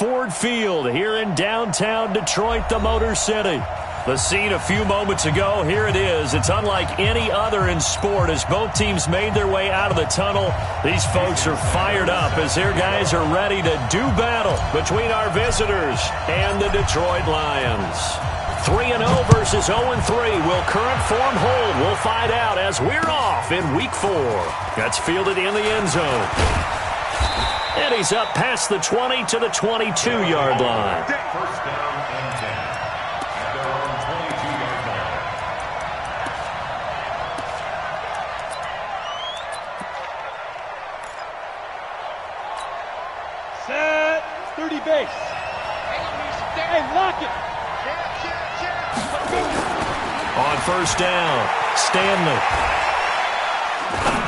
Ford Field here in downtown Detroit, the Motor City. The scene a few moments ago, here it is. It's unlike any other in sport as both teams made their way out of the tunnel. These folks are fired up as their guys are ready to do battle between our visitors and the Detroit Lions. 3-0 versus 0-3. Will current form hold? We'll find out as we're off in Week 4. That's fielded in the end zone. And he's up past the 20 to the 22-yard line. First down and 10. At their own 22-yard line. Set. 30 base. Hey, lock it. On first down, Stanley.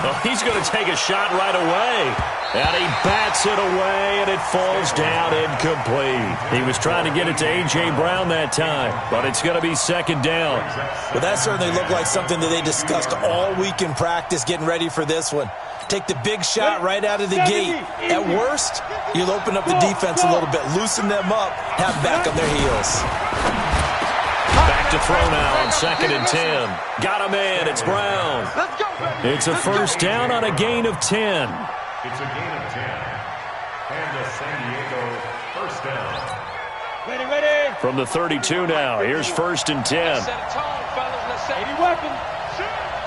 Well, he's going to take a shot right away. And he bats it away, and it falls down incomplete. He was trying to get it to A.J. Brown that time, but it's going to be second down. Well, that certainly looked like something that they discussed all week in practice getting ready for this one. Take the big shot right out of the gate. At worst, you'll open up the defense a little bit, loosen them up, have back on their heels. Back to throw now on 2nd and 10. Got a man, it's Brown. It's a first down on a gain of 10. It's a gain of 10. And the San Diego first down. Ready. From the 32 now, here's 1st and 10. Set a tone, fellas. 80 weapons.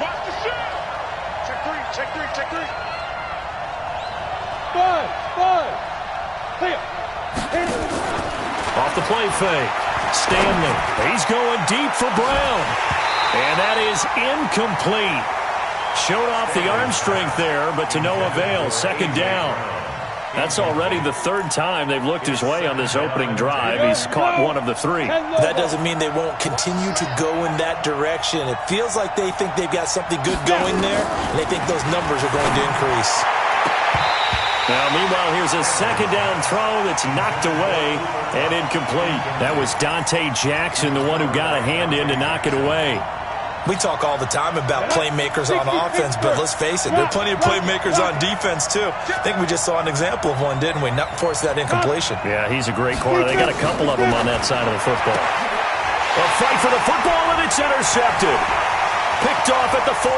Watch the shoot. Check three. Five. Clear. Off the play fake. Stanley. He's going deep for Brown. And that is incomplete. Showed off the arm strength there, but to no avail. Second down. That's already the third time they've looked his way on this opening drive. He's caught one of the 3. That doesn't mean they won't continue to go in that direction. It feels like they think they've got something good going there, and they think those numbers are going to increase. Now, meanwhile, here's a second down throw that's knocked away and incomplete. That was Dante Jackson, the one who got a hand in to knock it away. We talk all the time about playmakers on offense, but let's face it, there are plenty of playmakers on defense, too. I think we just saw an example of one, didn't we? Not force that incompletion. Yeah, he's a great corner. They got a couple of them on that side of the football. A fight for the football, and it's intercepted. Picked off at the 40.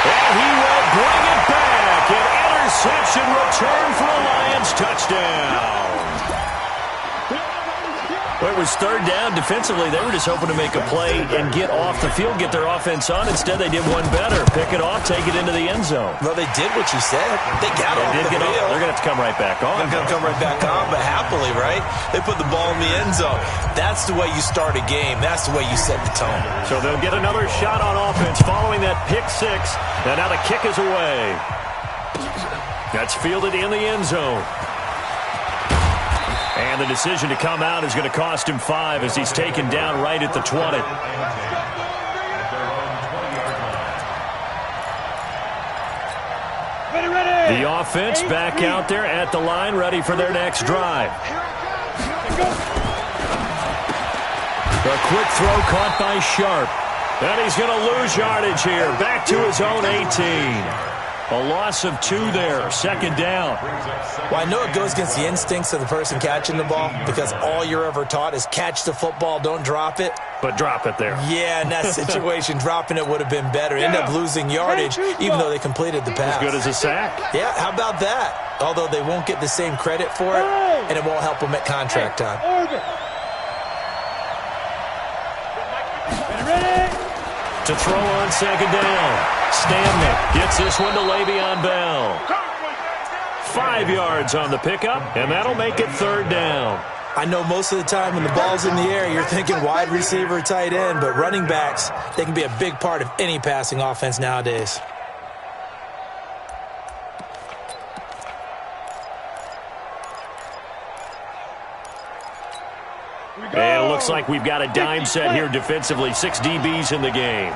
And he will bring it back. An interception return for a Lions touchdown. Well, it was third down. Defensively, they were just hoping to make a play and get off the field, get their offense on. Instead, they did one better. Pick it off, take it into the end zone. Well, they did what you said. They got off the field. They're going to have to come right back on. They're going to come right back on, but happily, right? They put the ball in the end zone. That's the way you start a game. That's the way you set the tone. So they'll get another shot on offense following that pick 6. And now the kick is away. That's fielded in the end zone. And the decision to come out is going to cost him 5 as he's taken down right at the 20. The offense back out there at the line, ready for their next drive. A quick throw caught by Sharp. And he's going to lose yardage here. Back to his own 18. A loss of 2 there, second down. Well, I know it goes against the instincts of the person catching the ball because all you're ever taught is catch the football, don't drop it. But drop it there. Yeah, in that situation, dropping it would have been better. End up losing yardage, even though they completed the pass. As good as a sack. Yeah, how about that? Although they won't get the same credit for it, and it won't help them at contract time. To throw on second down. Stanley gets this one to Le'Veon Bell. 5 yards on the pickup, and that'll make it third down. I know most of the time when the ball's in the air, you're thinking wide receiver, tight end, but running backs, they can be a big part of any passing offense nowadays. And it looks like we've got a dime set here defensively. 6 DBs in the game.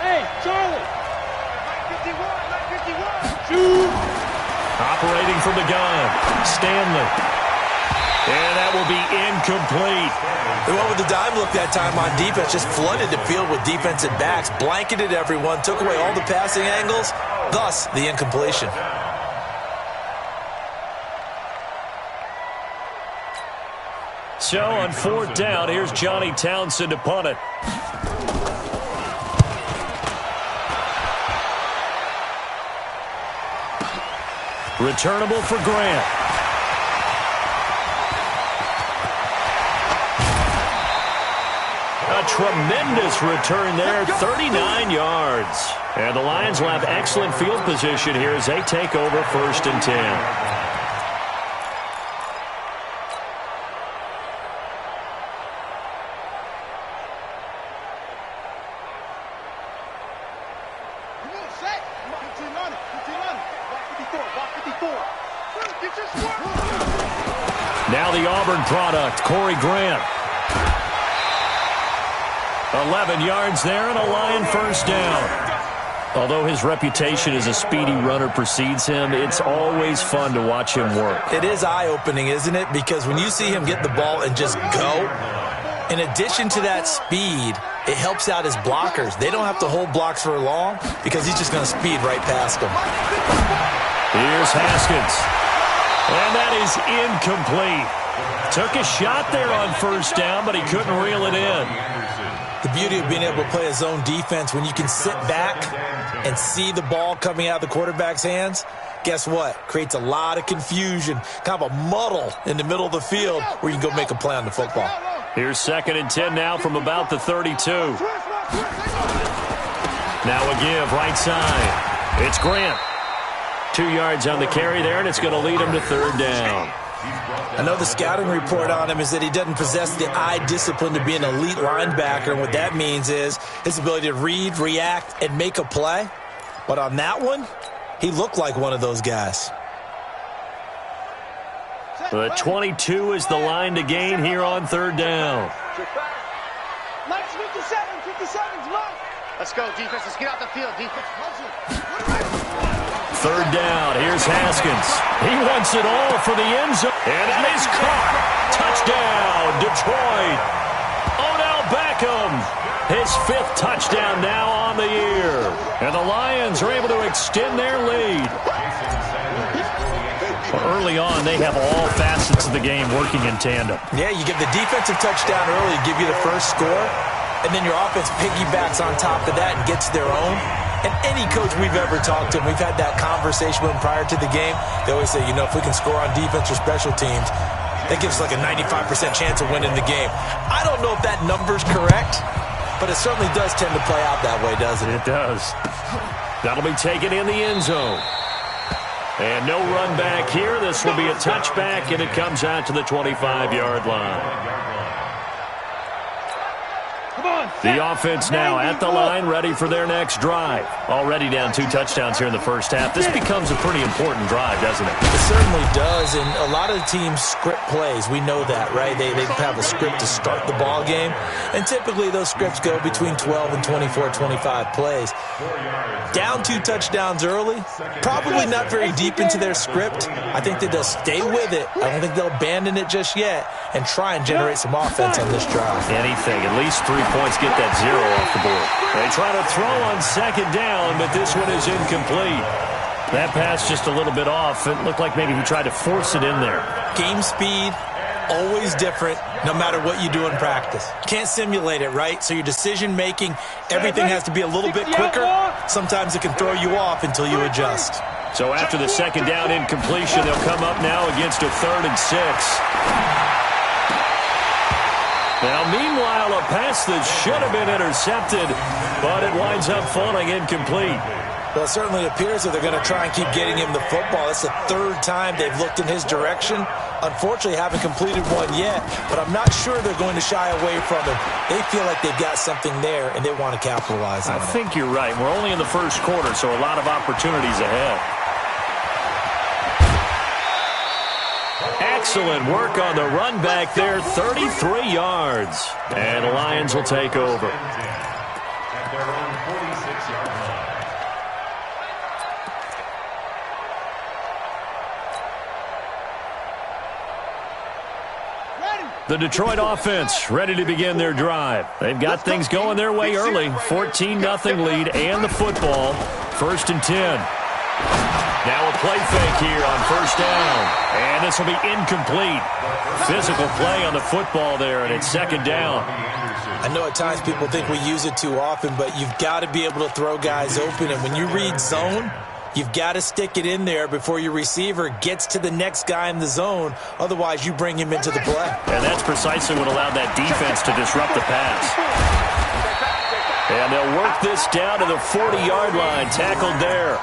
Hey, Charlie. 51. Operating from the gun. Stanley. And that will be incomplete. They went with the dime look that time on defense. Just flooded the field with defensive backs. Blanketed everyone. Took away all the passing angles. Thus, the incompletion. So on 4th down, here's Johnny Townsend to punt it. Returnable for Grant. A tremendous return there, 39 yards. And the Lions will have excellent field position here as they take over 1st and 10. Now the Auburn product, Corey Grant. 11 yards there and a Lion 1st down. Although his reputation as a speedy runner precedes him, it's always fun to watch him work. It is eye-opening, isn't it? Because when you see him get the ball and just go, in addition to that speed, it helps out his blockers. They don't have to hold blocks for long because he's just going to speed right past them. Here's Haskins. And that is incomplete. Took a shot there on 1st down, but he couldn't reel it in. The beauty of being able to play a zone defense, when you can sit back and see the ball coming out of the quarterback's hands, guess what? Creates a lot of confusion, kind of a muddle in the middle of the field where you can go make a play on the football. Here's 2nd and 10 now from about the 32. Now a give right side. It's Grant. 2 yards on the carry there, and it's going to lead him to 3rd down. I know the scouting report on him is that he doesn't possess the eye discipline to be an elite linebacker, and what that means is his ability to read, react, and make a play. But on that one, he looked like one of those guys. The 22 is the line to gain here on 3rd down. Mike's 57's Mike. Let's go, defense. Let's get out the field, defense. 3rd down. Here's Haskins. He wants it all for the end zone. And that is caught. Touchdown, Detroit. Odell Beckham. His 5th touchdown now on the year. And the Lions are able to extend their lead. Early on, they have all facets of the game working in tandem. Yeah, you get the defensive touchdown early to give you the first score, and then your offense piggybacks on top of that and gets their own. And any coach we've ever talked to, and we've had that conversation with them prior to the game, they always say, you know, if we can score on defense or special teams, that gives us like a 95% chance of winning the game. I don't know if that number's correct, but it certainly does tend to play out that way, doesn't it? It does. That'll be taken in the end zone. And no run back here. This will be a touchback, and it comes out to the 25-yard line. The offense now at the line, ready for their next drive. Already down 2 touchdowns here in the first half. This becomes a pretty important drive, doesn't it? It certainly does, and a lot of teams script plays. We know that, right? They have a script to start the ball game, and typically those scripts go between 12 and 24, 25 plays. Down 2 touchdowns early, probably not very deep into their script. I think that they'll stay with it. I don't think they'll abandon it just yet and try and generate some offense on this drive. Anything, at least 3 points, get that 0 off the board. They try to throw on 2nd down, but this one is incomplete. That pass just a little bit off. It looked like maybe he tried to force it in there. Game speed, always different, no matter what you do in practice. Can't simulate it, right? So your decision-making, everything has to be a little bit quicker. Sometimes it can throw you off until you adjust. So after the 2nd down incompletion, they'll come up now against a 3rd and 6. Now, meanwhile, a pass that should have been intercepted, but it winds up falling incomplete. Well, it certainly appears that they're going to try and keep getting him the football. It's the 3rd time they've looked in his direction. Unfortunately, haven't completed one yet, but I'm not sure they're going to shy away from him. They feel like they've got something there, and they want to capitalize on it. I think you're right. We're only in the first quarter, so a lot of opportunities ahead. Excellent work on the run back there, 33 yards. And the Lions will take over. At their own 46-yard line. The Detroit offense ready to begin their drive. They've got things going their way early. 14-0 lead and the football. 1st and 10. Now a play fake here on first down. And this will be incomplete. Physical play on the football there, and it's second down. I know at times people think we use it too often, but you've got to be able to throw guys open. And when you read zone, you've got to stick it in there before your receiver gets to the next guy in the zone. Otherwise, you bring him into the play. And that's precisely what allowed that defense to disrupt the pass. And they'll work this down to the 40-yard line. Tackled there.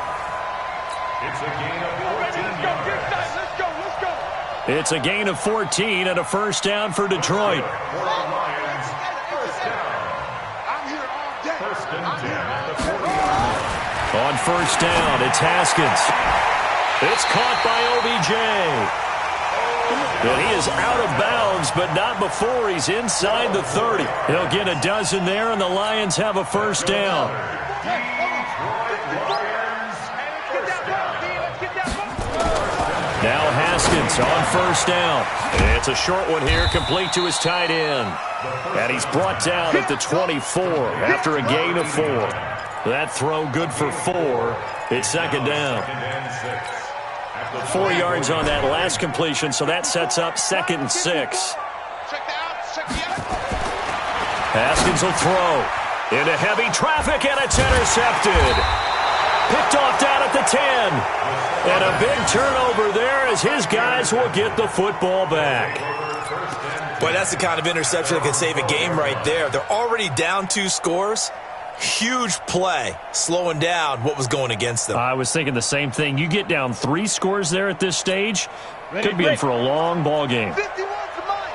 It's a gain of 14 yards. It's a gain of 14 and a first down for Detroit. On first down, it's Haskins. It's caught by OBJ. And he is out of bounds, but not before he's inside the 30. He'll get a dozen there, and the Lions have a first down. Now Haskins on first down. It's a short one here, complete to his tight end. And he's brought down at the 24 after a gain of 4. That throw good for 4. It's second down. 4 yards on that last completion, so that sets up 2nd and 6. Haskins will throw into heavy traffic, and it's intercepted. Picked off down at the 10. And a big turnover there as his guys will get the football back. Boy, that's the kind of interception that can save a game right there. They're already down 2 scores. Huge play, slowing down what was going against them. I was thinking the same thing. You get down 3 scores there at this stage, could be in for a long ball game. 51 for mine.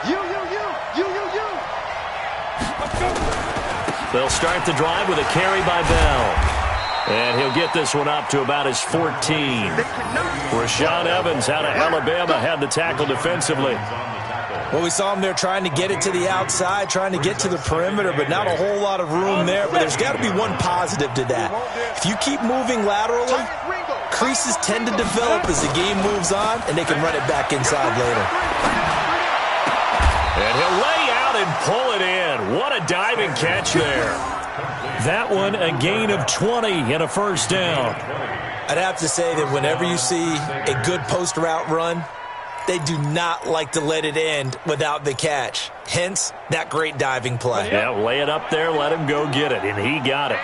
You. They'll start the drive with a carry by Bell. And he'll get this one up to about his 14. Rashaan Evans out of Alabama had the tackle defensively. Well, we saw him there trying to get it to the outside, trying to get to the perimeter, but not a whole lot of room there. But there's got to be one positive to that. If you keep moving laterally, creases tend to develop as the game moves on, and they can run it back inside later. And he'll lay out and pull it in. What a diving catch there. That one a gain of 20 and a first down. I'd have to say that whenever you see a good post route run, they do not like to let it end without the catch. Hence, that great diving play. Yeah, lay it up there, let him go get it, and he got it.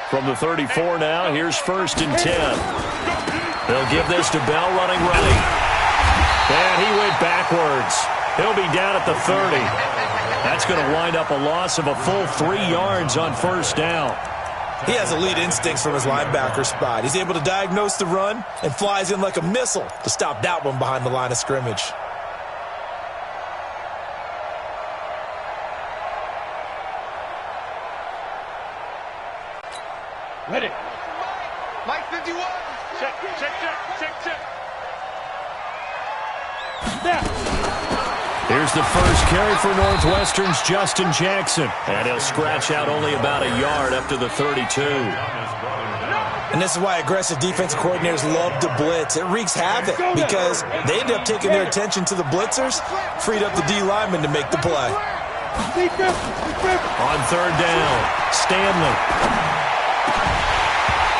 From the 34 now, here's 1st and 10. They'll give this to Bell running right. And he went backwards. He'll be down at the 30. That's going to wind up a loss of a full 3 yards on first down. He has elite instincts from his linebacker spot. He's able to diagnose the run and flies in like a missile to stop that one behind the line of scrimmage. Ready. Mike 51. Check. There. Here's the first carry for Northwestern's Justin Jackson. And he'll scratch out only about a yard up to the 32. And this is why aggressive defensive coordinators love to blitz. It wreaks havoc because they end up taking their attention to the blitzers, freed up the D lineman to make the play. On third down, Stanley.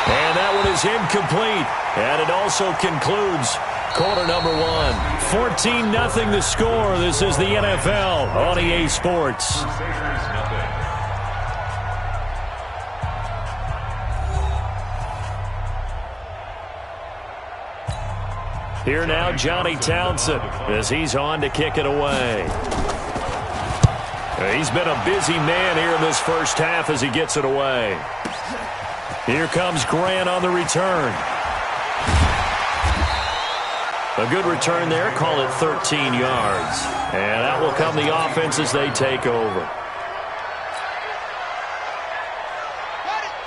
And that one is incomplete. And it also concludes quarter number 1. 14-0 the score. This is the NFL on EA Sports. Here now, Johnny Townsend, as he's on to kick it away. He's been a busy man here in this first half as he gets it away. Here comes Grant on the return. A good return there, call it 13 yards. And that will come the offense as they take over.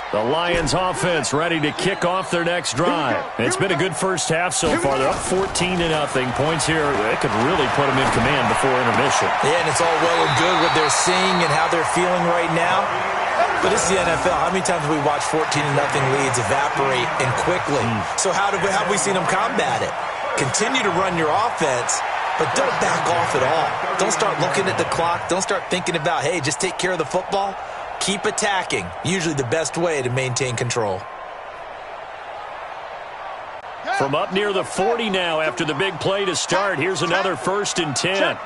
The Lions offense ready to kick off their next drive. It's been a good first half so far. They're up 14-0. Points here, they could really put them in command before intermission. Yeah, and it's all well and good what they're seeing and how they're feeling right now. But this is the NFL. How many times have we watched 14-0 leads evaporate and quickly? So how have we seen them combat it? Continue to run your offense, but don't back off at all. Don't start looking at the clock. Don't start thinking about, hey, just take care of the football. Keep attacking. Usually the best way to maintain control. From up near the 40 now after the big play to start. Here's another 1st and 10. Check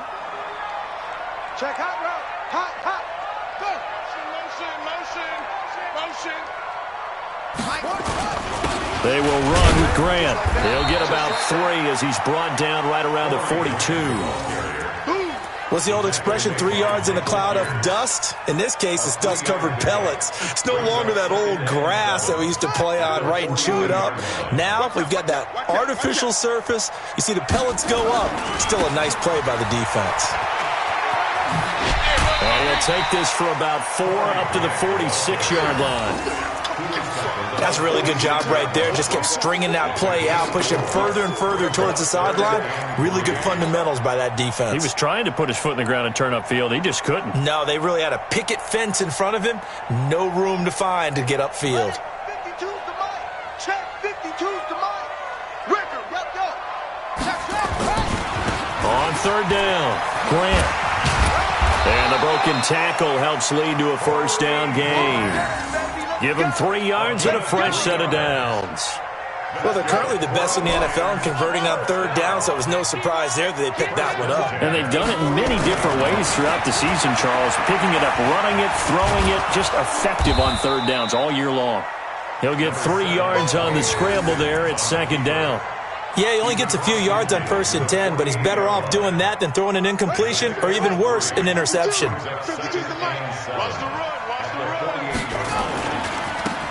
hot route. Hot. Go. Motion. They will run with Grant. He'll get about 3 as he's brought down right around the 42. What's the old expression, 3 yards in a cloud of dust? In this case, it's dust-covered pellets. It's no longer that old grass that we used to play on, right, and chew it up. Now we've got that artificial surface. You see the pellets go up. Still a nice play by the defense. And he'll take this for about 4 up to the 46-yard line. That's a really good job right there. Just kept stringing that play out, pushing further and further towards the sideline. Really good fundamentals by that defense. He was trying to put his foot in the ground and turn upfield. He just couldn't. No, they really had a picket fence in front of him. No room to find to get upfield. 52's the mic. Check. 52's the mic. Ricker, go. Check. On 3rd down, Grant. And the broken tackle helps lead to a 1st down gain. Give him 3 yards and a fresh set of downs. Well, they're currently the best in the NFL in converting on 3rd down, so it was no surprise there that they picked that one up. And they've done it in many different ways throughout the season, Charles. Picking it up, running it, throwing it, just effective on 3rd downs all year long. He'll get 3 yards on the scramble there at 2nd down. Yeah, he only gets a few yards on 1st and 10, but he's better off doing that than throwing an incompletion or even worse, an interception.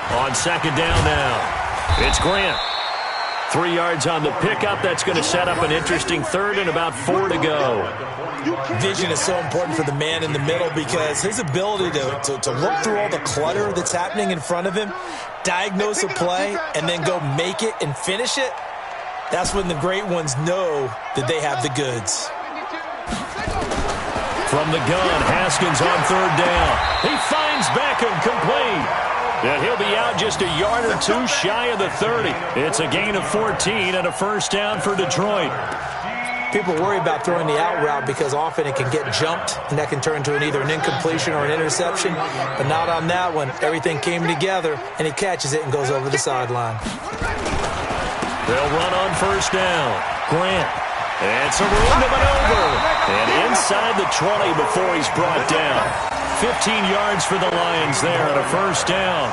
On 2nd down now, it's Grant. 3 yards on the pickup. That's going to set up an interesting 3rd and about 4 to go. Vision is so important for the man in the middle because his ability to look through all the clutter that's happening in front of him, diagnose a play, and then go make it and finish it, that's when the great ones know that they have the goods. From the gun, Haskins on 3rd down. He finds Beckham complete. And he'll be out just a yard or 2 shy of the 30. It's a gain of 14 and a 1st down for Detroit. People worry about throwing the out route because often it can get jumped, and that can turn into either an incompletion or an interception. But not on that one. Everything came together, and he catches it and goes over the sideline. They'll run on 1st down. Grant. And some room to maneuver. And inside the 20 before he's brought down. 15 yards for the Lions there and a 1st down.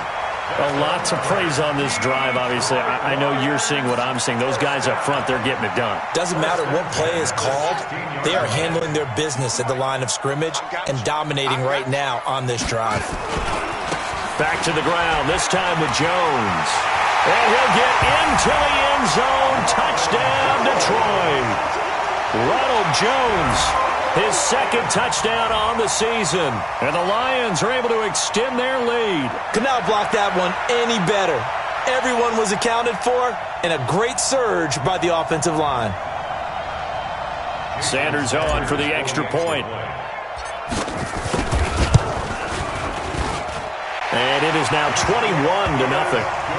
A lot to praise on this drive, obviously. I know you're seeing what I'm seeing. Those guys up front, they're getting it done. Doesn't matter what play is called. They are handling their business at the line of scrimmage and dominating right now on this drive. Back to the ground, this time with Jones. And he'll get into the end zone. Touchdown, Detroit. Ronald Jones, his 2nd touchdown on the season. And the Lions are able to extend their lead. Could not block that one any better. Everyone was accounted for, and a great surge by the offensive line. Sanders on for the extra point. And it is now 21-0.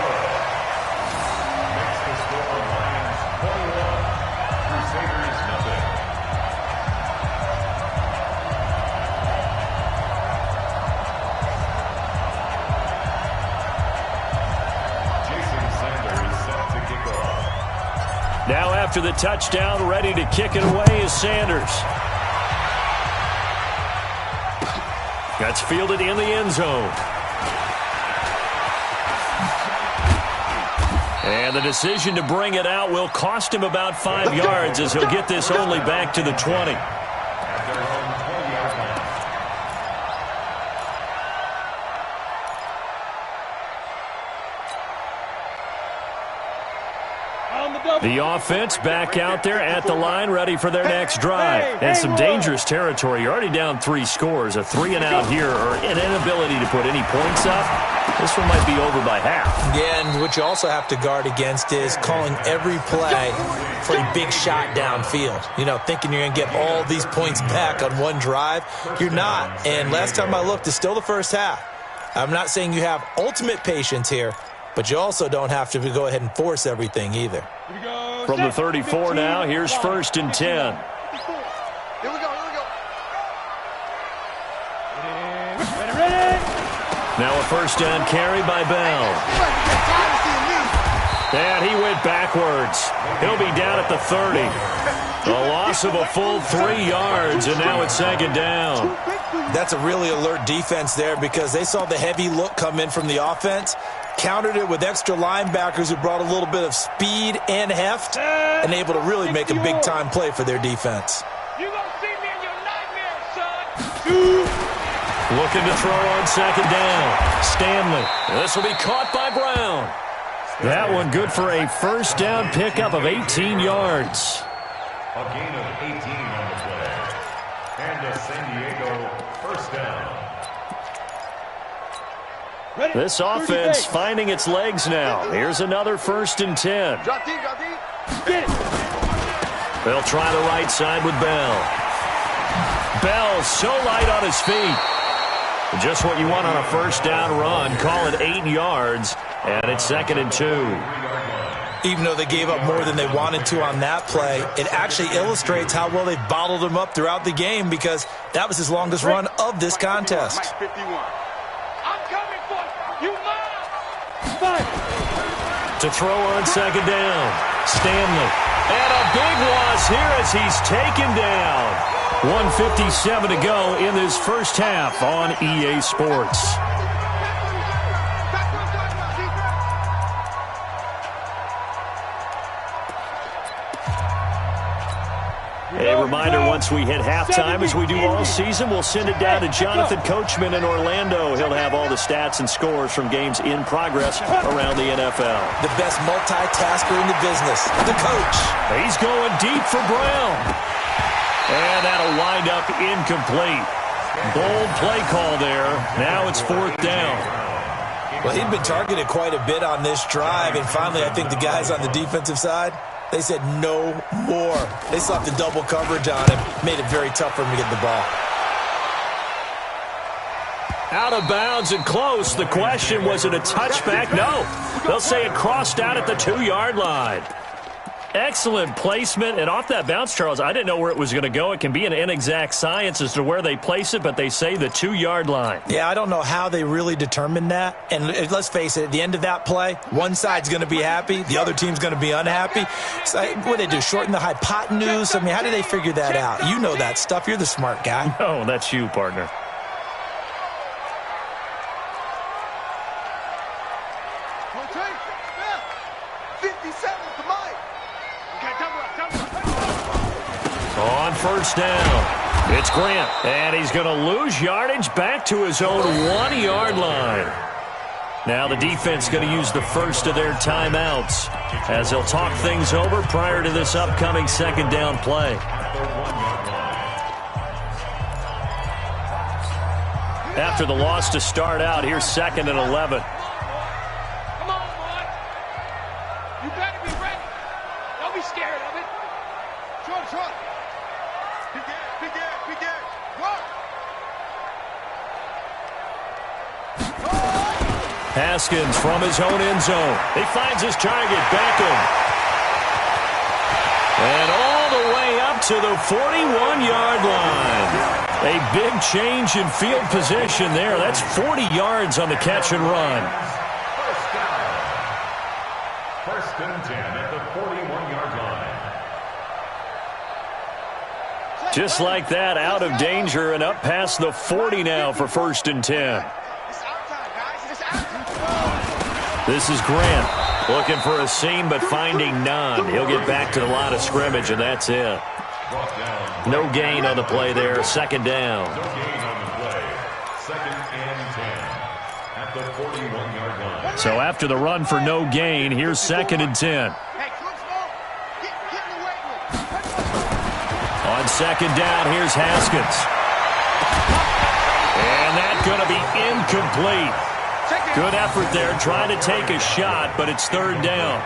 Now after the touchdown, ready to kick it away is Sanders. That's fielded in the end zone. And the decision to bring it out will cost him about 5 yards as he'll get this only back to the 20. The offense back out there at the line, ready for their next drive. And some dangerous territory. You're already down 3 scores. A 3-and-out here or an inability to put any points up. This one might be over by half. Yeah, and what you also have to guard against is calling every play for a big shot downfield. You know, thinking you're going to get all these points back on one drive. You're not. And last time I looked, it's still the first half. I'm not saying you have ultimate patience here, but you also don't have to go ahead and force everything either. From the 34 now, here's 1st and 10. Here we go. Now a 1st down carry by Bell. And he went backwards. He'll be down at the 30. A loss of a full 3 yards, and now it's second down. That's a really alert defense there because they saw the heavy look come in from the offense, countered it with extra linebackers who brought a little bit of speed and heft, and able to really make a big-time play for their defense. You gonna see me in your nightmares, son. Looking to throw on second down. Stanley. This will be caught by Brown. That one good for a first down pickup of 18 yards. A gain of 18 on the play. And a San Diego first down. This offense finding its legs now. Here's another 1st and 10. Drop deep, drop deep. Get it. They'll try the right side with Bell. Bell so light on his feet. Just what you want on a first down run. Call it 8 yards, and it's 2nd and 2. Even though they gave up more than they wanted to on that play, it actually illustrates how well they've bottled him up throughout the game because that was his longest run of this contest. I'm coming for you, man. To throw on second down. Stanley. And a big loss here as he's taken down. 1:57 to go in this first half on EA Sports. A reminder, once we hit halftime, as we do all season, we'll send it down to Jonathan Coachman in Orlando. He'll have all the stats and scores from games in progress around the NFL. The best multitasker in the business, the coach. He's going deep for Brown. And that'll wind up incomplete. Bold play call there. Now it's 4th down. Well, he'd been targeted quite a bit on this drive, and finally I think the guys on the defensive side, they said no more. They slapped the double coverage on him, made it very tough for him to get the ball. Out of bounds and close. The question, was it a touchback? No. They'll say it crossed out at the 2-yard line. Excellent placement, and off that bounce, Charles, I didn't know where it was going to go. It can be an inexact science as to where they place it, but they say the 2-yard line. Yeah, I don't know how they really determined that. And let's face it, at the end of that play, one side's going to be happy, the other team's going to be unhappy. So, what do they do, shorten the hypotenuse? I mean, how do they figure that out? You know that stuff. You're the smart guy. No, that's you, partner. On first down, it's Grant, and he's going to lose yardage back to his own 1-yard line. Now the defense going to use the first of their timeouts as they'll talk things over prior to this upcoming second down play. After the loss to start out, here's 2nd and 11. Come on, boy. You better be ready. Don't be scared of it. Short. Begin. Run. Haskins from his own end zone. He finds his target, Beckham. And all the way up to the 41-yard line. A big change in field position there. That's 40 yards on the catch and run. First down. 1st and 10 at the 41-yard line. Just like that, out of danger and up past the 40 now for 1st and 10. This is Grant looking for a seam but finding none. He'll get back to the line of scrimmage, and that's it. No gain on the play there. 2nd down. No gain on the play. 2nd and 10 at the 41-yard line. So after the run for no gain, here's 2nd and 10. On 2nd down, here's Haskins. And that's going to be incomplete. Good effort there, trying to take a shot, but it's 3rd down.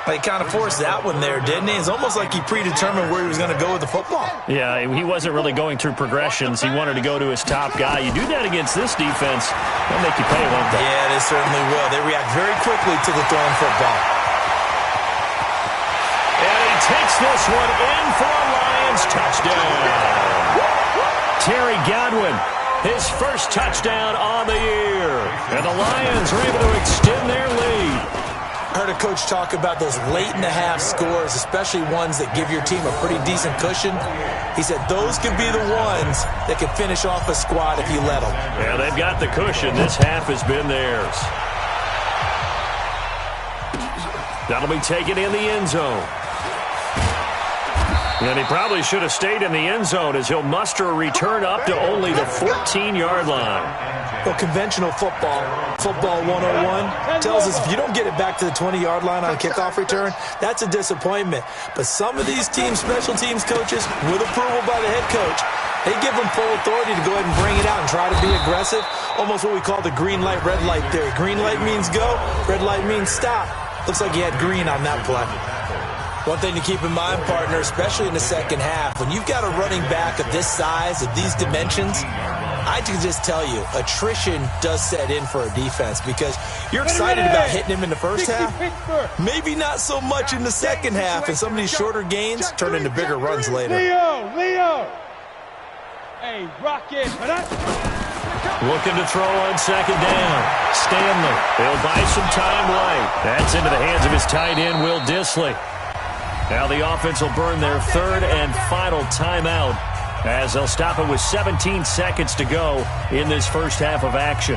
He kind of forced that one there, didn't he? It's almost like he predetermined where he was going to go with the football. Yeah, he wasn't really going through progressions. He wanted to go to his top guy. You do that against this defense, they'll make you pay, won't they? Yeah, they certainly will. They react very quickly to the thrown football. And he takes this one in for a Lions touchdown. Terry Godwin, his first touchdown on the year. And the Lions are able to extend their lead. I heard a coach talk about those late-in-the-half scores, especially ones that give your team a pretty decent cushion. He said those could be the ones that could finish off a squad if you let them. Yeah, they've got the cushion. This half has been theirs. That'll be taken in the end zone. And he probably should have stayed in the end zone as he'll muster a return up to only the 14-yard line. Well, conventional football 101, tells us if you don't get it back to the 20-yard line on a kickoff return, that's a disappointment. But some of these special teams coaches, with approval by the head coach, they give them full authority to go ahead and bring it out and try to be aggressive, almost what we call the green light, red light theory. Green light means go, red light means stop. Looks like you had green on that play. One thing to keep in mind, partner, especially in the second half, when you've got a running back of this size, of these dimensions, I can just tell you, attrition does set in for a defense because you're excited about hitting him in the first half. Maybe not so much in the second half, and some of these shorter gains turn into bigger runs later. Leo! Hey, Rocket! Looking to throw on second down. Stanley. He'll buy some time right. That's into the hands of his tight end, Will Dissly. Now the offense will burn their third and final timeout as they'll stop it with 17 seconds to go in this first half of action.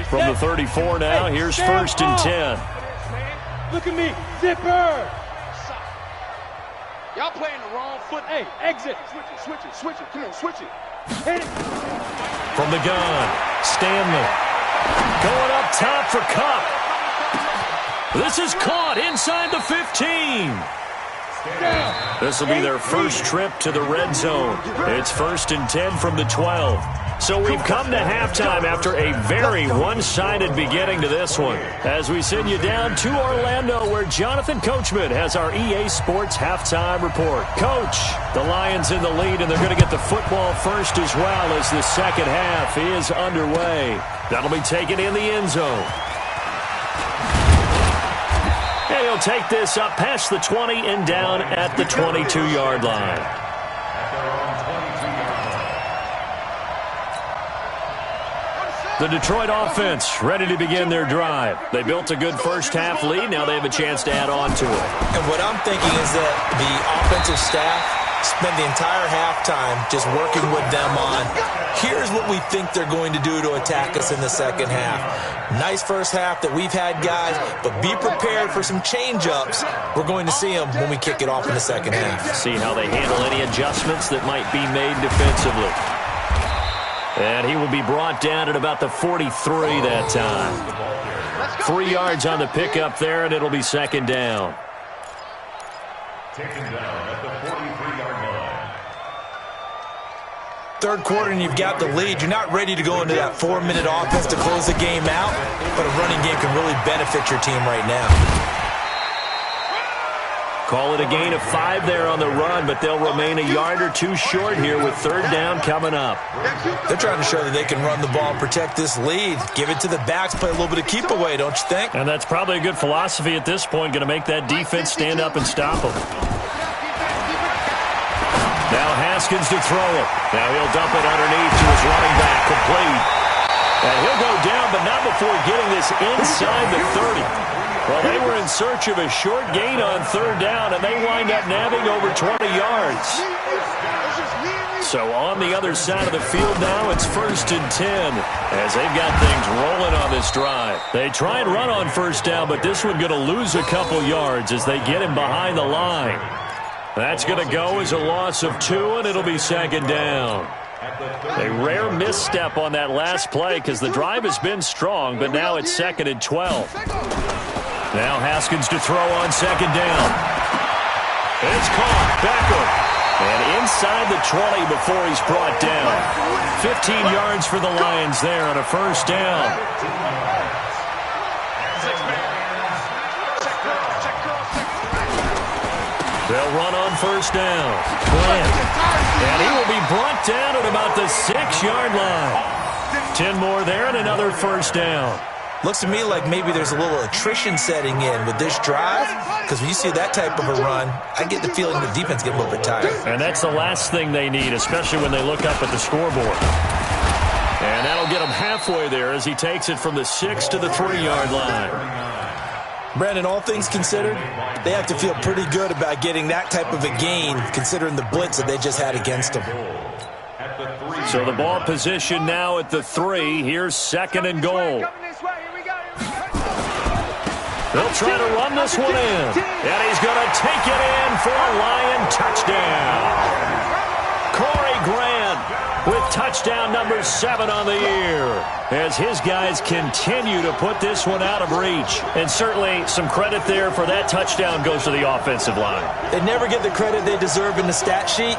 From the 34 now, here's first and 10. Look at me, zipper! Y'all playing the wrong foot. Hey, exit. Switch it. Come on, switch it. Hit it. From the gun, Stanley. Going up top for Cup. This is caught inside the 15. This will be their first trip to the red zone. It's first and 10 from the 12. So we've come to halftime after a very one-sided beginning to this one. As we send you down to Orlando, where Jonathan Coachman has our EA Sports halftime report. Coach, the Lions in the lead, and they're going to get the football first as well as the second half is underway. That'll be taken in the end zone. And he'll take this up past the 20 and down at the 22-yard line. The Detroit offense ready to begin their drive. They built a good first-half lead. Now they have a chance to add on to it. And what I'm thinking is that the offensive staff spend the entire halftime just working with them on, here's what we think they're going to do to attack us in the second half. Nice first half that we've had, guys, but be prepared for some change-ups. We're going to see them when we kick it off in the second half. See how they handle any adjustments that might be made defensively. And he will be brought down at about the 43 that time. 3 yards on the pickup there, and it'll be second down. Taken down at the 43-yard line. Third quarter and you've got the lead. You're not ready to go into that 4-minute offense to close the game out, but a running game can really benefit your team right now. Call it a gain of 5 there on the run, but they'll remain a yard or two short here with third down coming up. They're trying to show that they can run the ball and protect this lead. Give it to the backs, play a little bit of keep away, don't you think? And that's probably a good philosophy at this point, going to make that defense stand up and stop them. Now Haskins to throw it. Now he'll dump it underneath to his running back, complete. And he'll go down, but not before getting this inside the 30. Well, they were in search of a short gain on third down, and they wind up nabbing over 20 yards. So on the other side of the field now, it's first and 10 as they've got things rolling on this drive. They try and run on first down, but this one going to lose a couple yards as they get him behind the line. That's going to go as a loss of 2, and it'll be second down. A rare misstep on that last play because the drive has been strong, but now it's second and 12. Now Haskins to throw on second down. It's caught. Beckham. And inside the 20 before he's brought down. 15 yards for the Lions there on a first down. They'll run on first down. Grant. And he will be brought down at about the 6-yard line. 10 more there and another first down. Looks to me like maybe there's a little attrition setting in with this drive, because when you see that type of a run, I get the feeling the defense get a little bit tired. And that's the last thing they need, especially when they look up at the scoreboard. And that'll get him halfway there as he takes it from the 6 to the 3-yard line. Brandon, all things considered, they have to feel pretty good about getting that type of a gain considering the blitz that they just had against them. So the ball position now at the 3. Here's 2nd and goal. They'll try to run this one in. And he's going to take it in for a Lion touchdown. Corey Grant with touchdown number 7 on the year, as his guys continue to put this one out of reach. And certainly some credit there for that touchdown goes to the offensive line. They never get the credit they deserve in the stat sheet,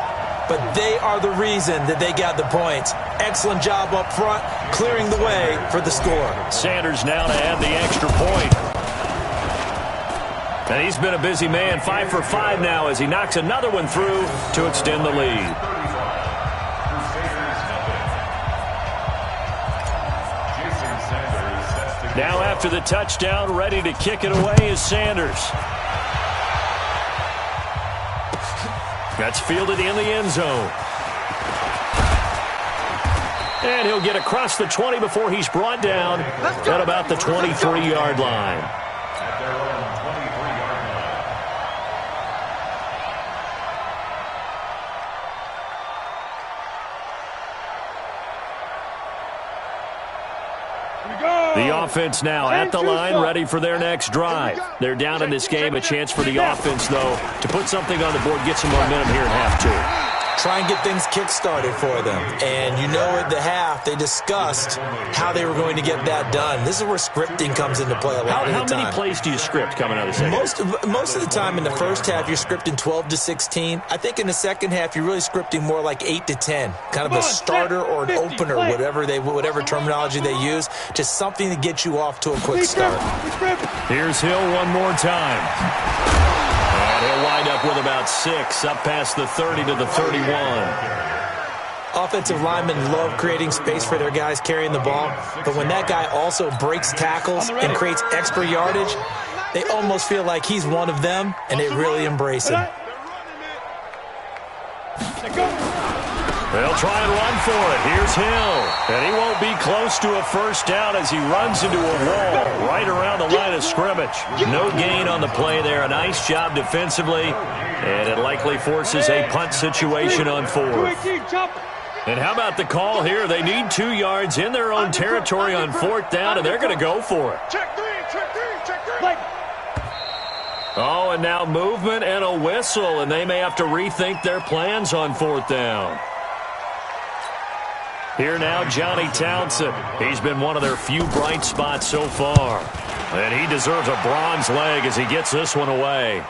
but they are the reason that they got the points. Excellent job up front, clearing the way for the score. Sanders now to add the extra point. And he's been a busy man, 5 for 5 now as he knocks another one through to extend the lead. Now after the touchdown, ready to kick it away is Sanders. That's fielded in the end zone. And he'll get across the 20 before he's brought down at about the 23-yard line. At their own 23-yard line. The offense now at the line, ready for their next drive. They're down in this game. A chance for the offense, though, to put something on the board, get some momentum here at half 2. Try and get things kick-started for them. And you know at the half, they discussed how they were going to get that done. This is where scripting comes into play a lot of the time. How many plays do you script coming out of the second? Most of the time in the first half, you're scripting 12 to 16. I think in the second half, you're really scripting more like 8 to 10. Kind of a starter or an opener, whatever terminology they use. Just something to get you off to a quick start. Here's Hill one more time. And he'll wind up with about 6, up past the 30 to the 31. Offensive linemen love creating space for their guys carrying the ball, but when that guy also breaks tackles and creates extra yardage, they almost feel like he's one of them, and they really embrace him. They'll try and run for it. Here's Hill. And he won't be close to a first down as he runs into a wall right around the line of scrimmage. No gain on the play there. A nice job defensively. And it likely forces a punt situation on 4th. And how about the call here? They need 2 yards in their own territory on 4th down, and they're going to go for it. Check 3. Oh, and now movement and a whistle, and they may have to rethink their plans on 4th down. Here now, Johnny Townsend. He's been one of their few bright spots so far. And he deserves a bronze leg as he gets this one away.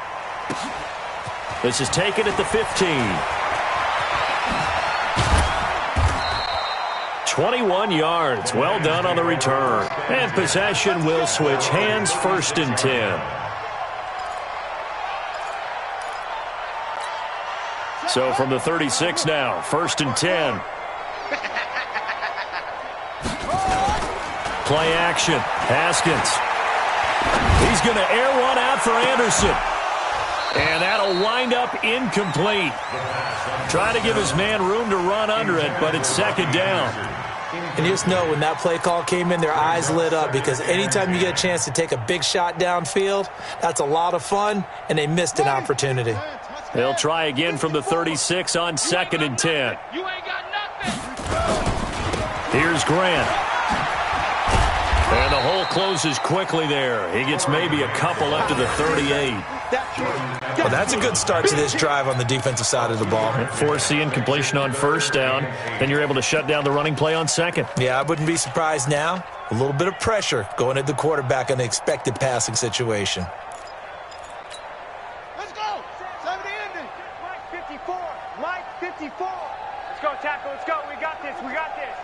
This is taken at the 15. 21 yards. Well done on the return. And possession will switch hands, 1st and 10. So from the 36 now, 1st and 10. Play action. Haskins. He's going to air one out for Anderson. And that'll wind up incomplete. Trying to give his man room to run under it, but it's 2nd down. And you just know when that play call came in, their eyes lit up because anytime you get a chance to take a big shot downfield, that's a lot of fun, and they missed an opportunity. They'll try again from the 36 on 2nd and 10. You ain't got nothing. Here's Grant. And the hole closes quickly there. He gets maybe a couple up to the 38. Well, that's a good start to this drive on the defensive side of the ball. Force the incompletion on 1st down. Then you're able to shut down the running play on 2nd. Yeah, I wouldn't be surprised now. A little bit of pressure going at the quarterback in the expected passing situation. Let's go. 70 ending. Mike 54. Mike 54. Let's go, tackle. Let's go. We got this. We got this.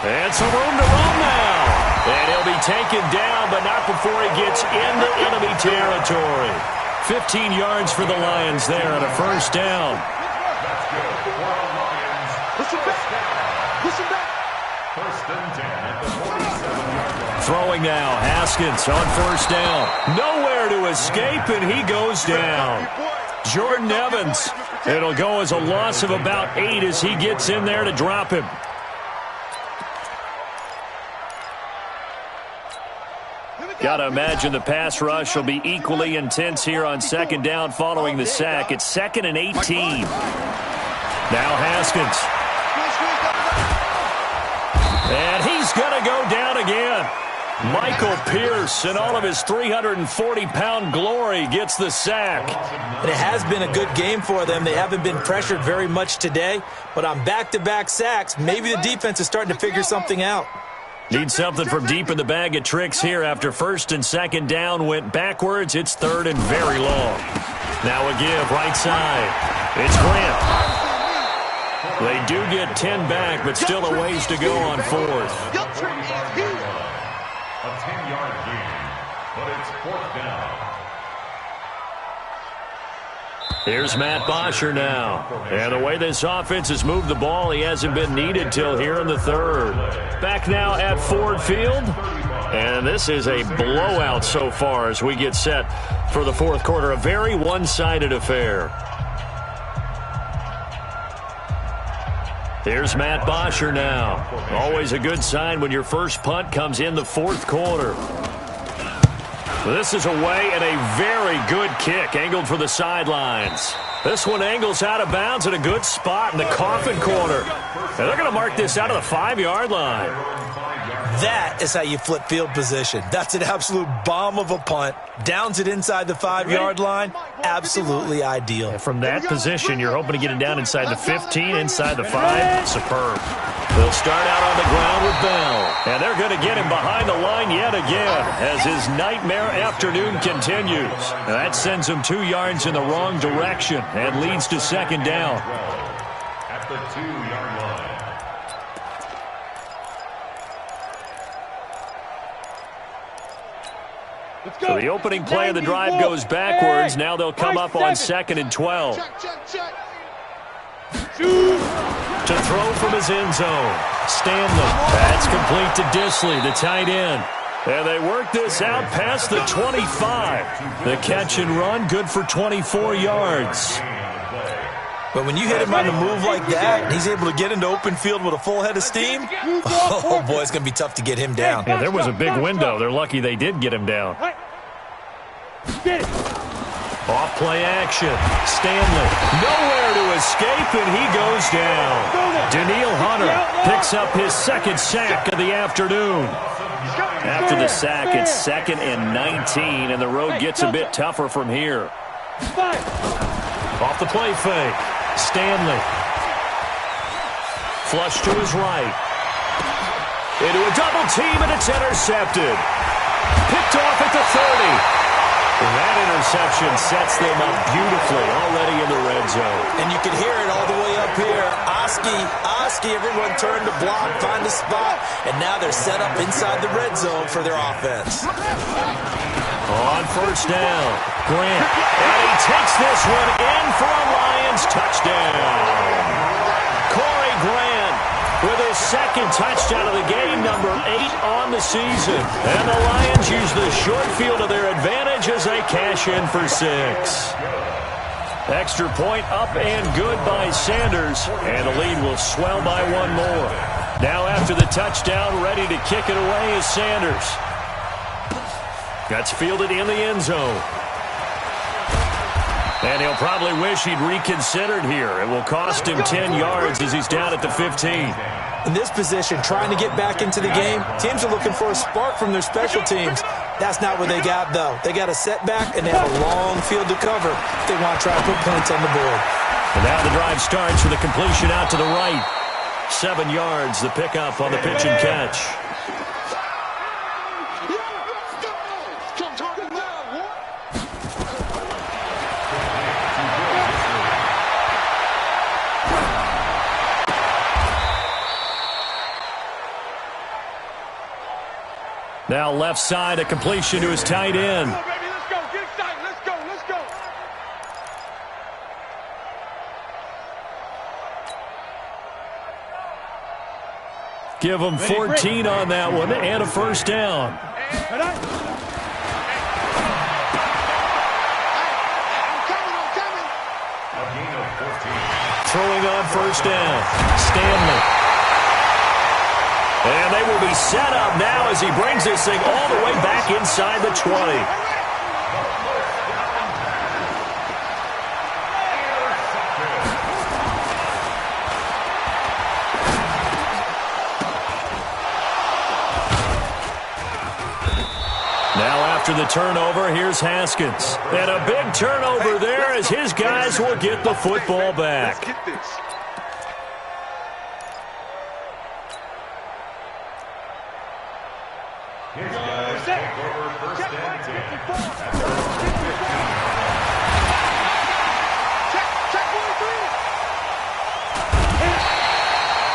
And some room to run now. And he'll be taken down, but not before he gets into enemy territory. 15 yards for the Lions there on a 1st down. That's good for the Lions. Listen back. Listen back. 1st and 10 at the 47-yard line. Throwing now, Haskins on 1st down. Nowhere to escape, and he goes down. Jordan Evans. It'll go as a loss of about 8 as he gets in there to drop him. Got to imagine the pass rush will be equally intense here on second down following the sack. It's 2nd and 18. Now Haskins. And he's going to go down again. Michael Pierce, in all of his 340-pound glory, gets the sack. And it has been a good game for them. They haven't been pressured very much today, but on back-to-back sacks, maybe the defense is starting to figure something out. Need something from deep in the bag of tricks here after 1st and 2nd down went backwards. It's 3rd and very long. Now a give right side. It's Grant. They do get 10 back, but still a ways to go on 4th. A 10-yard gain, but it's 4th down. Here's Matt Bosher now. And the way this offense has moved the ball, he hasn't been needed till here in the 3rd. Back now at Ford Field. And this is a blowout so far as we get set for the 4th quarter. A very one-sided affair. Here's Matt Bosher now. Always a good sign when your first punt comes in the 4th quarter. This is away and a very good kick angled for the sidelines. This one angles out of bounds at a good spot in the coffin corner. And they're going to mark this out of the 5-yard line. That is how you flip field position. That's an absolute bomb of a punt. Downs it inside the 5-yard line. Absolutely ideal. And from that position, you're hoping to get it down inside the 15, inside the 5. Superb. They'll start out on the ground with Bell. And they're going to get him behind the line yet again as his nightmare afternoon continues. And that sends him 2 yards in the wrong direction and leads to 2nd down. At the 2-yard line. So the opening play of the drive goes backwards. Now they'll come up on 2nd and 12. To throw from his end zone. Stanley. That's complete to Disley, the tight end. And they work this out past the 25. The catch and run, good for 24 yards. But when you hit him on the move like that, and he's able to get into open field with a full head of steam, oh boy, it's going to be tough to get him down. Yeah, there was a big window. They're lucky they did get him down. Off play action. Stanley. Nowhere to escape, and he goes down. Daniil Hunter picks up his 2nd sack of the afternoon. After the sack, it's 2nd and 19, and the road gets a bit tougher from here. Off the play fake. Stanley. Flush to his right. Into a double team, and it's intercepted. Picked off at the 30. That interception sets them up beautifully already in the red zone. And you can hear it all the way up here. Oski, everyone turned to block, find a spot, and now they're set up inside the red zone for their offense. On 1st down, Grant. And he takes this one in for a Lions touchdown. Corey Grant with his 2nd touchdown of the game, number 8 on the season. And the Lions use the short field to their advantage as they cash in for 6. Extra point up and good by Sanders. And the lead will swell by 1 more. Now after the touchdown, ready to kick it away is Sanders. That's fielded in the end zone. And he'll probably wish he'd reconsidered here. It will cost him 10 yards as he's down at the 15. In this position, trying to get back into the game, teams are looking for a spark from their special teams. That's not what they got, though. They got a setback, and they have a long field to cover if they want to try to put points on the board. And now the drive starts with a completion out to the right. 7 yards, the pickup on the pitch and catch. Now left side, a completion to his tight end. Let's go, baby. Let's go. Get excited. Let's go. Let's go. Give him 14 on that one and a 1st down. first down. Stanley. And they will be set up now as he brings this thing all the way back inside the 20. Now after the turnover, here's Haskins. And a big turnover there as his guys will get the football back. Let's get this. His guys take over first and 10.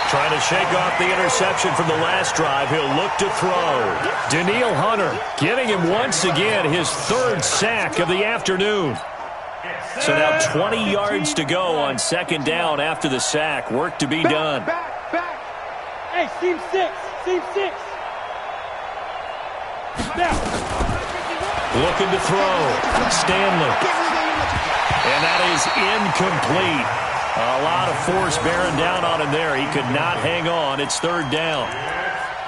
Trying to shake off the interception from the last drive. He'll look to throw. Danielle Hunter getting him once again his third sack of the afternoon. So now 20 yards to go on second down after the sack. Work to be done. Back. Hey, seam six. Looking to throw. Stanley. And that is incomplete. A lot of force bearing down on him there. He could not hang on. It's third down.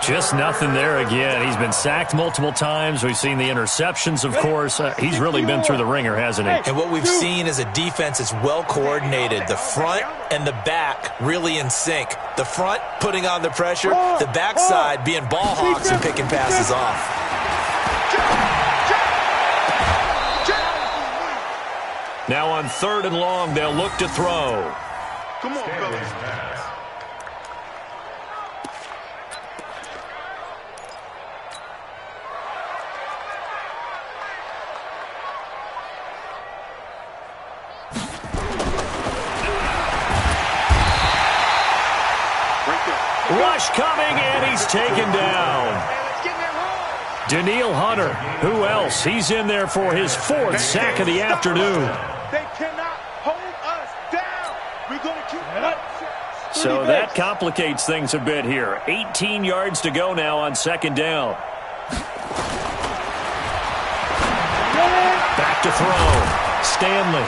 Just nothing there again. He's been sacked multiple times. We've seen the interceptions, of course. He's really been through the ringer, hasn't he? And what we've seen is a defense that's well coordinated. The front and the back really in sync. The front putting on the pressure. The backside being ball hawks and picking passes off. Now on third and long, they'll look to throw. Come on, fellas. Rush coming, and he's taken down. Danielle Hunter, who else? He's in there for his fourth sack of the afternoon. They cannot hold us down. We're going to keep it. So that complicates things a bit here. 18 yards to go now on second down. Back to throw. Stanley.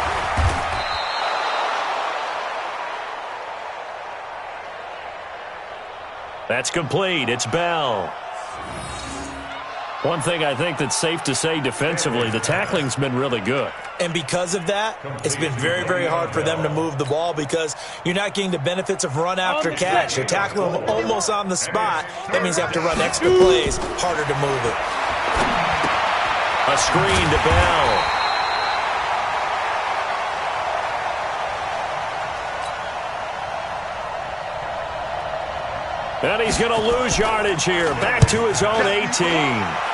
That's complete. It's Bell. One thing I think that's safe to say defensively, the tackling's been really good. And because of that, it's been very, very hard for them to move the ball because you're not getting the benefits of run after catch. You're tackling them almost on the spot. That means you have to run extra plays, harder to move it. A screen to Bell. And he's going to lose yardage here. Back to his own 18.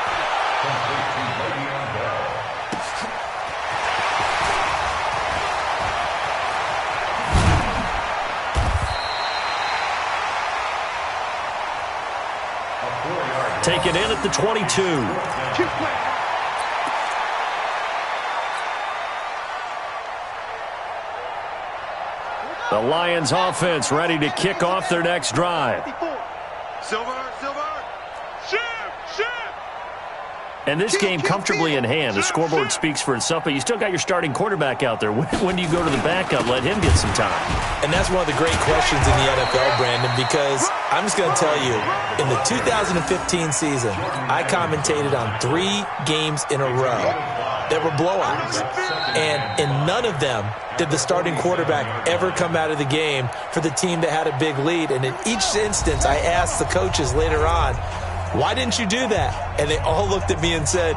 Taken in at the 22. The Lions offense ready to kick off their next drive. Silver. And this game comfortably in hand. The scoreboard speaks for itself, but you still got your starting quarterback out there. When do you go to the backup? Let him get some time. And that's one of the great questions in the NFL, Brandon, because I'm just going to tell you, in the 2015 season, I commentated on 3 games in a row that were blowouts. And in none of them did the starting quarterback ever come out of the game for the team that had a big lead. And in each instance, I asked the coaches later on, why didn't you do that? And they all looked at me and said,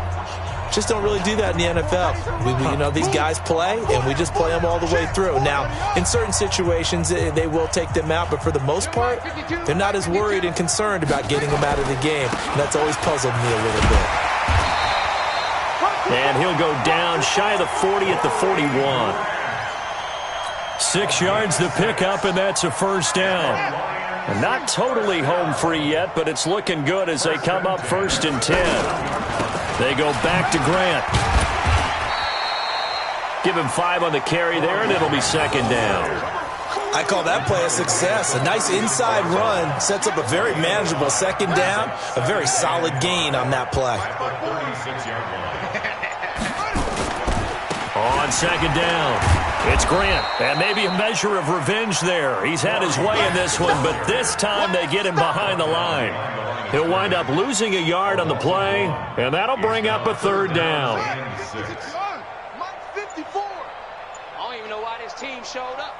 just don't really do that in the NFL. These guys play, and we just play them all the way through. Now, in certain situations, they will take them out, but for the most part, they're not as worried and concerned about getting them out of the game. And that's always puzzled me a little bit. And he'll go down shy of the 40 at the 41. 6 yards to pick up, and that's a first down. And not totally home free yet, but it's looking good as they come up first and 10. They go back to Grant. Give him 5 on the carry there, and it'll be second down. I call that play a success. A nice inside run sets up a very manageable second down. A very solid gain on that play. On second down. It's Grant, and maybe a measure of revenge there. He's had his way in this one, but this time they get him behind the line. He'll wind up losing a yard on the play, and that'll bring up a third down. Mike 54. I don't even know why this team showed up.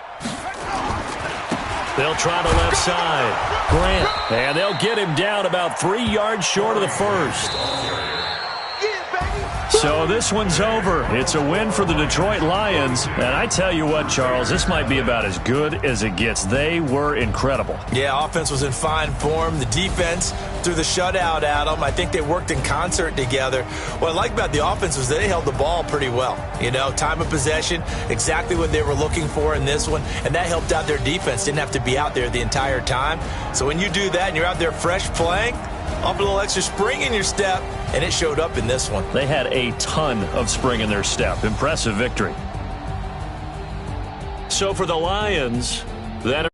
They'll try the left side. Grant, and they'll get him down about 3 yards short of the first. So this one's over. It's a win for the Detroit Lions. And I tell you what, Charles, this might be about as good as it gets. They were incredible. Yeah, offense was in fine form. The defense threw the shutout at them. I think they worked in concert together. What I like about the offense was they held the ball pretty well. You know, time of possession, exactly what they were looking for in this one. And that helped out their defense. Didn't have to be out there the entire time. So when you do that and you're out there fresh playing, up a little extra spring in your step, and it showed up in this one. They had a ton of spring in their step. Impressive victory. So for the Lions, that